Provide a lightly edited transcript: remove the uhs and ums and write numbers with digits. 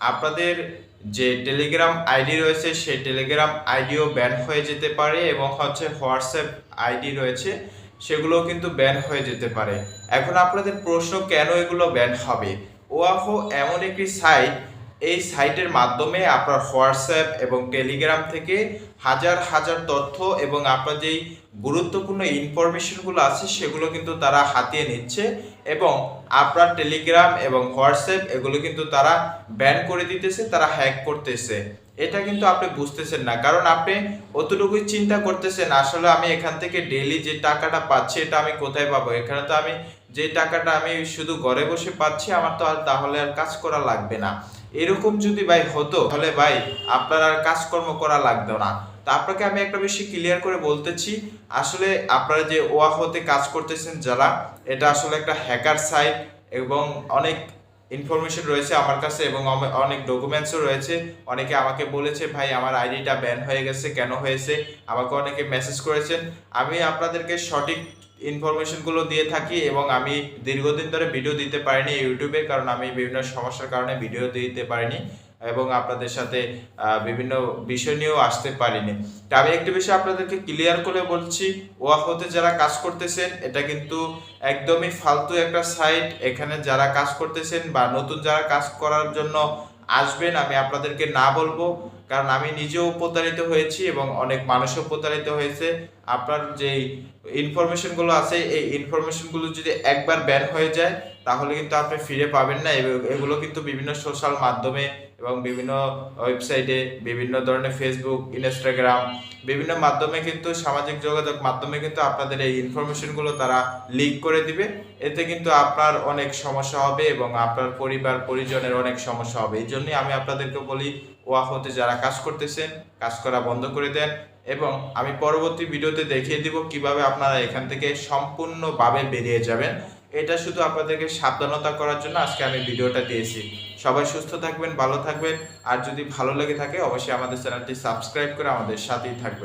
আপনাদের যে Telegram ID রয়েছে সেই টেলিগ্রাম আইডিও ব্যান হয়ে যেতে পারে এবং হোয়াটসঅ্যাপ আইডি রয়েছে সেগুলোও কিন্তু ব্যান হয়ে যেতে পারে। এখন আপনাদের প্রশ্ন, কেন এগুলো ব্যান হবে? ওয়াহো এমন একটি সাইট, এই সাইটের মাধ্যমে আপনার হোয়াটসঅ্যাপ এবং টেলিগ্রাম থেকে হাজার হাজার তথ্য এবং আপনার যেই গুরুত্বপূর্ণ ইনফরমেশনগুলো আছে সেগুলো কিন্তু তারা হাতিয়ে নিচ্ছে এবং আপনার টেলিগ্রাম এবং হোয়াটসঅ্যাপ এগুলো কিন্তু তারা ব্যান করে দিতেছে, তারা হ্যাক করতেছে। এটা কিন্তু আপনি বুঝতেছেন না, কারণ আপনি অতটুকুই চিন্তা করতেছেন আসলে আমি এখান থেকে ডেইলি যে টাকাটা পাচ্ছি এটা আমি কোথায় পাবো? এখানে তো আমি যে টাকাটা আমি শুধু ঘরে বসে পাচ্ছি, আমার তো আর তাহলে আর কাজ করা লাগবে না। এরকম যদি ভাই হতো তাহলে ভাই আপনার আর কাজকর্ম করা লাগতো না। তো আপনাকে আমি একটা বিষয় ক্লিয়ার করে বলতেছি, আসলে আপনারা যে ওয়াহোতে কাজ করতেছেন যারা, এটা আসলে একটা হ্যাকার সাইট এবং অনেক ইনফরমেশন রয়েছে আমার কাছে এবং অনেক ডকুমেন্টসও রয়েছে। অনেকে আমাকে বলেছে ভাই আমার আইডিটা ব্যান হয়ে গেছে, কেন হয়েছে? আমাকে অনেকে মেসেজ করেছেন। আমি আপনাদেরকে সঠিক ইনফরমেশনগুলো দিয়ে থাকি এবং আমি দীর্ঘদিন ধরে ভিডিও দিতে পারিনি ইউটিউবে, কারণ আমি বিভিন্ন সমস্যার কারণে ভিডিও দিতে পারিনি এবং আপনাদের সাথে বিভিন্ন বিষয় নিয়েও আসতে পারিনি। তা আমি একটি বিষয় আপনাদেরকে ক্লিয়ার করে বলছি, ওয়াহোতে যারা কাজ করতেছেন এটা কিন্তু একদমই ফালতু একটা সাইট। এখানে যারা কাজ করতেছেন বা নতুন যারা কাজ করার জন্য আসবেন, আমি আপনাদেরকে না বলবো, কারণ আমি নিজেও প্রতারিত হয়েছি এবং অনেক মানুষও প্রতারিত হয়েছে। আপনার যেই ইনফরমেশনগুলো আছে এই ইনফরমেশনগুলো যদি একবার ব্যান হয়ে যায় তাহলে কিন্তু আপনি ফিরে পাবেন না। এগুলো কিন্তু বিভিন্ন সোশ্যাল মাধ্যমে এবং বিভিন্ন ওয়েবসাইটে, বিভিন্ন ধরনের ফেসবুক, ইনস্টাগ্রাম, বিভিন্ন মাধ্যমে কিন্তু সামাজিক যোগাযোগ মাধ্যমে কিন্তু আপনাদের এই ইনফরমেশনগুলো তারা লিক করে দিবে। এতে কিন্তু আপনার অনেক সমস্যা হবে এবং আপনার পরিবার পরিজনের অনেক সমস্যা হবে। এই জন্যই আমি আপনাদেরকে বলি, ওয়াহোতে যারা কাজ করতেছেন কাজ করা বন্ধ করে দেন এবং আমি পরবর্তী ভিডিওতে দেখিয়ে দিব কিভাবে আপনারা এখান থেকে সম্পূর্ণভাবে বেরিয়ে যাবেন। এটা শুধু আপনাদেরকে সাবধানতা করার জন্য আজকে আমি ভিডিওটা দিয়েছি। সবাই সুস্থ থাকবেন, ভালো থাকবেন, আর যদি ভালো লেগে থাকে অবশ্যই আমাদের চ্যানেলটি সাবস্ক্রাইব করে আমাদের সাথেই থাকবেন।